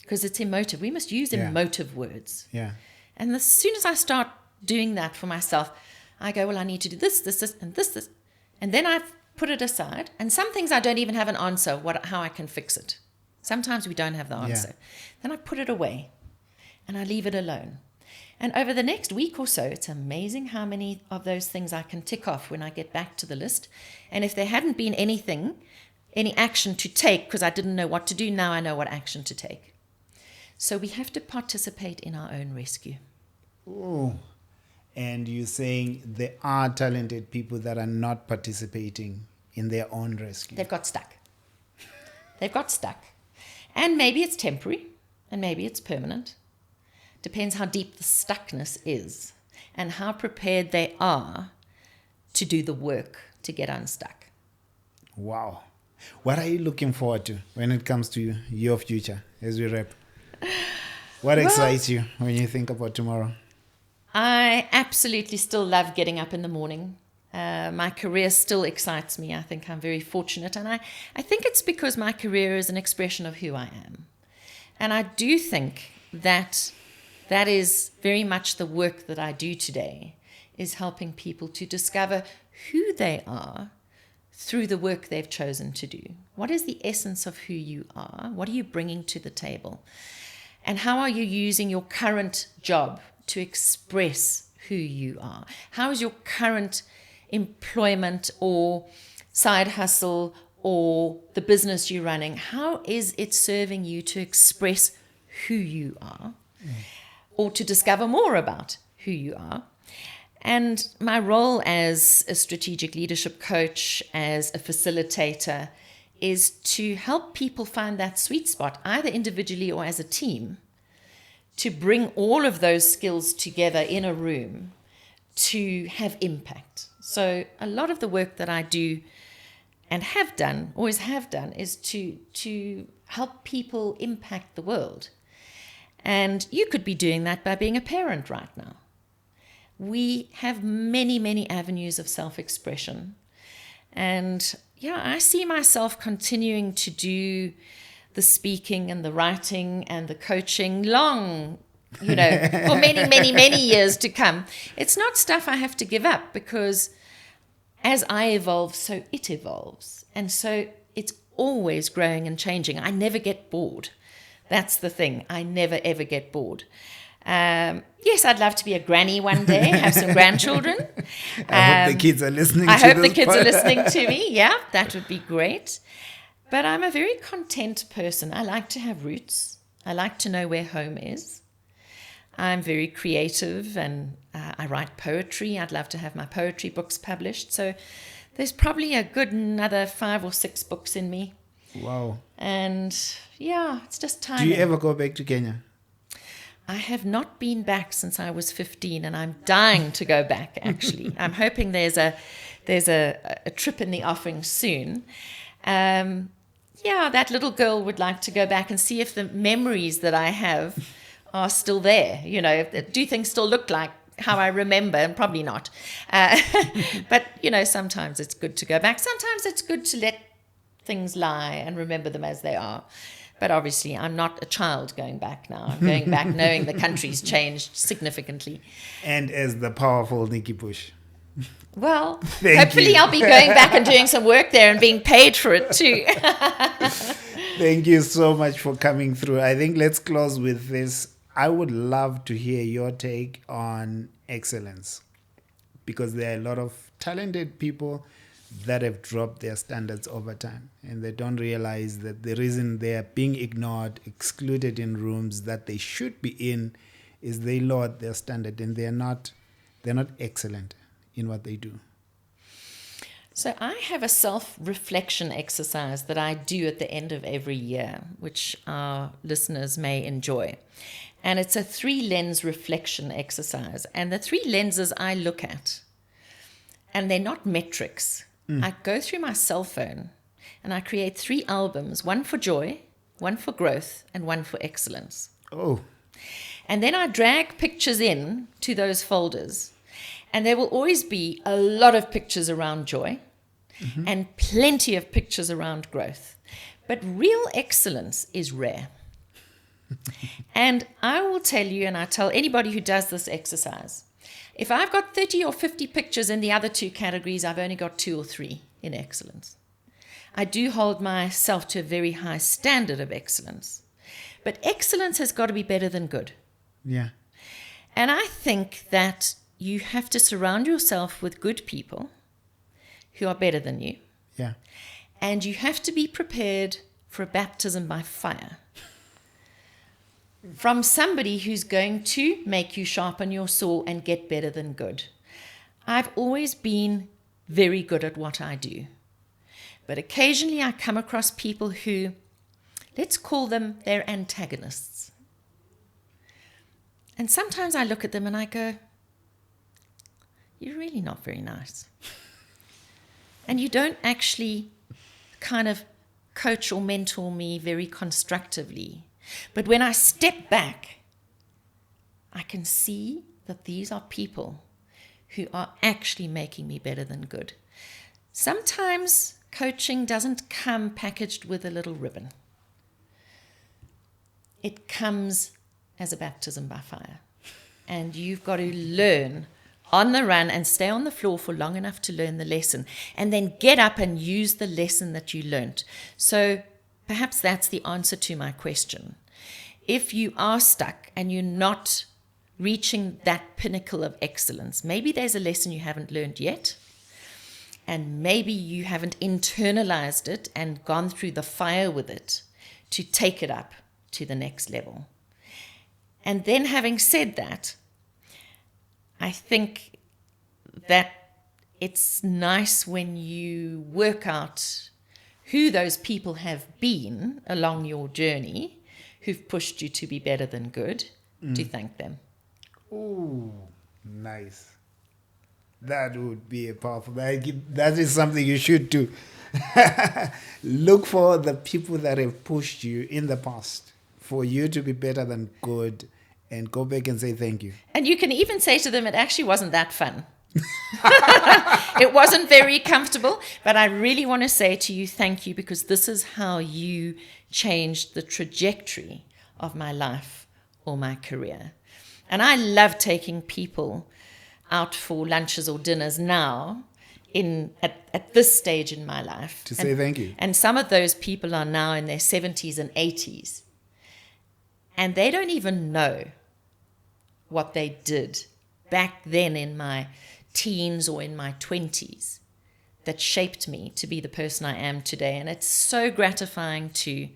Because it's emotive. We must use emotive words. Yeah. And as soon as I start doing that for myself, I go, well, I need to do this, this, this, and this, this. And then I put it aside. And some things I don't even have an answer, how I can fix it. Sometimes we don't have the answer. Then I put it away and I leave it alone. And over the next week or so, it's amazing how many of those things I can tick off when I get back to the list. And if there hadn't been any action to take, because I didn't know what to do, now I know what action to take. So we have to participate in our own rescue. Oh. And you're saying there are talented people that are not participating in their own rescue. They've got stuck. They've got stuck. And maybe it's temporary, and maybe it's permanent. Depends how deep the stuckness is and how prepared they are to do the work to get unstuck. Wow. What are you looking forward to when it comes to your future as we wrap? What excites you when you think about tomorrow? I absolutely still love getting up in the morning. My career still excites me. I think I'm very fortunate. And I think it's because my career is an expression of who I am. And I do think that is very much the work that I do today, is helping people to discover who they are through the work they've chosen to do. What is the essence of who you are? What are you bringing to the table? And how are you using your current job to express who you are? How is your current employment or side hustle or the business you're running, how is it serving you to express who you are or to discover more about who you are? And my role as a strategic leadership coach, as a facilitator, is to help people find that sweet spot, either individually or as a team, to bring all of those skills together in a room to have impact. So a lot of the work that I do and have done, always have done, is to help people impact the world. And you could be doing that by being a parent right now. We have many, many avenues of self-expression. And yeah, I see myself continuing to do the speaking and the writing and the coaching long, for many, many, many years to come. It's not stuff I have to give up, because as I evolve, so it evolves. And so it's always growing and changing. I never get bored. That's the thing. I never, ever get bored. Yes, I'd love to be a granny one day, have some grandchildren. I hope the kids are listening I hope the kids are listening to me. Yeah, that would be great. But I'm a very content person. I like to have roots. I like to know where home is. I'm very creative, and I write poetry. I'd love to have my poetry books published. So there's probably a good another 5 or 6 books in me. Wow. And yeah, it's just time. Do you ever go back to Kenya? I have not been back since I was 15, and I'm dying to go back, actually. I'm hoping there's a trip in the offing soon. Yeah, that little girl would like to go back and see if the memories that I have are still there. You know, do things still look like how I remember? And probably not. But, you know, sometimes it's good to go back. Sometimes it's good to let things lie and remember them as they are. But obviously, I'm not a child going back now. I'm going back knowing the country's changed significantly. And as the powerful Nikki Bush. Well, Thank hopefully you. I'll be going back and doing some work there and being paid for it too. Thank you so much for coming through. I think let's close with this. I would love to hear your take on excellence, because there are a lot of talented people that have dropped their standards over time, and they don't realize that the reason they are being ignored, excluded in rooms that they should be in, is they lowered their standard, and they're not excellent in what they do. So I have a self-reflection exercise that I do at the end of every year, which our listeners may enjoy. And it's a 3-lens reflection exercise. And the 3 lenses I look at, and they're not metrics. I go through my cell phone and I create 3 albums, one for joy, one for growth, and one for excellence. Oh, And then I drag pictures in to those folders. And there will always be a lot of pictures around joy and plenty of pictures around growth. But real excellence is rare. And I will tell you, and I tell anybody who does this exercise, if I've got 30 or 50 pictures in the other 2 categories, I've only got 2 or 3 in excellence. I do hold myself to a very high standard of excellence. But excellence has got to be better than good. yeah. And I think that you have to surround yourself with good people who are better than you. Yeah. And you have to be prepared for a baptism by fire from somebody who's going to make you sharpen your saw and get better than good. I've always been very good at what I do. But occasionally I come across people who, let's call them their antagonists. And sometimes I look at them and I go, you're really not very nice. And you don't actually kind of coach or mentor me very constructively. But when I step back, I can see that these are people who are actually making me better than good. Sometimes coaching doesn't come packaged with a little ribbon. It comes as a baptism by fire. And you've got to learn on the run and stay on the floor for long enough to learn the lesson, and then get up and use the lesson that you learnt. So perhaps that's the answer to my question. If you are stuck and you're not reaching that pinnacle of excellence, maybe there's a lesson you haven't learned yet, and maybe you haven't internalized it and gone through the fire with it to take it up to the next level. And then, having said that, I think that it's nice when you work out who those people have been along your journey who've pushed you to be better than good, to thank them. Ooh, nice. That would be a powerful. That is something you should do. Look for the people that have pushed you in the past for you to be better than good, and go back and say thank you. And you can even say to them, it actually wasn't that fun. It wasn't very comfortable, but I really want to say to you, thank you, because this is how you changed the trajectory of my life or my career. And I love taking people out for lunches or dinners now at this stage in my life. To say thank you. And some of those people are now in their 70s and 80s. And they don't even know what they did back then in my teens or in my 20s that shaped me to be the person I am today. And it's so gratifying to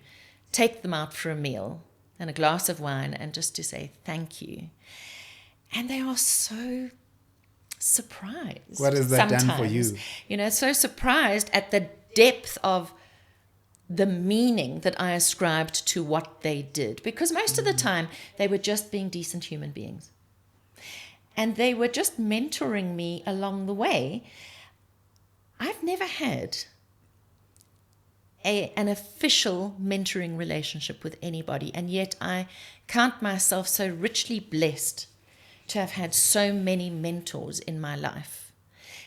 take them out for a meal and a glass of wine and just to say thank you. And they are so surprised. What has that done for you? You know, so surprised at the depth of the meaning that I ascribed to what they did. Because most of the time, they were just being decent human beings. And they were just mentoring me along the way. I've never had an official mentoring relationship with anybody, and yet I count myself so richly blessed to have had so many mentors in my life.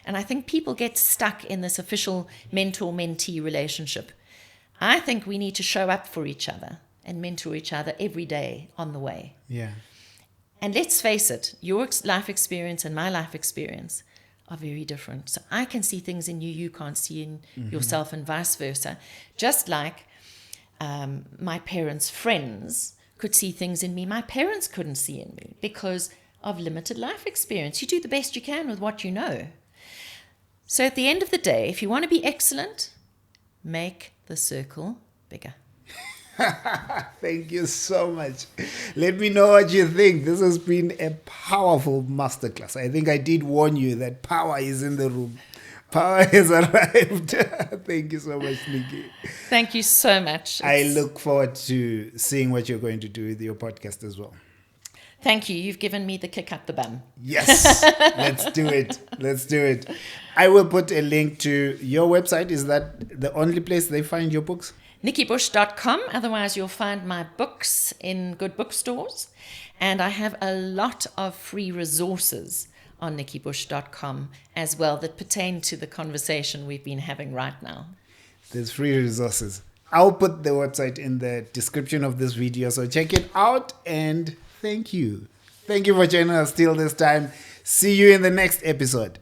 And I think people get stuck in this official mentor-mentee relationship. I think we need to show up for each other and mentor each other every day on the way. Yeah. And let's face it, your life experience and my life experience are very different. So I can see things in you you can't see in yourself, and vice versa. Just like my parents' friends could see things in me my parents couldn't see in me because of limited life experience. You do the best you can with what you know. So at the end of the day, if you want to be excellent, make the circle bigger. Thank you so much. Let me know what you think. This has been a powerful masterclass. I think I did warn you that power is in the room. Power has arrived. Thank you so much, Nikki. Thank you so much. I look forward to seeing what you're going to do with your podcast as well. Thank you. You've given me the kick up the bum. Yes, let's do it. Let's do it. I will put a link to your website. Is that the only place they find your books? NikkiBush.com. Otherwise, you'll find my books in good bookstores. And I have a lot of free resources on NikkiBush.com as well that pertain to the conversation we've been having right now. There's free resources. I'll put the website in the description of this video, so check it out. And thank you. Thank you for joining us till this time. See you in the next episode.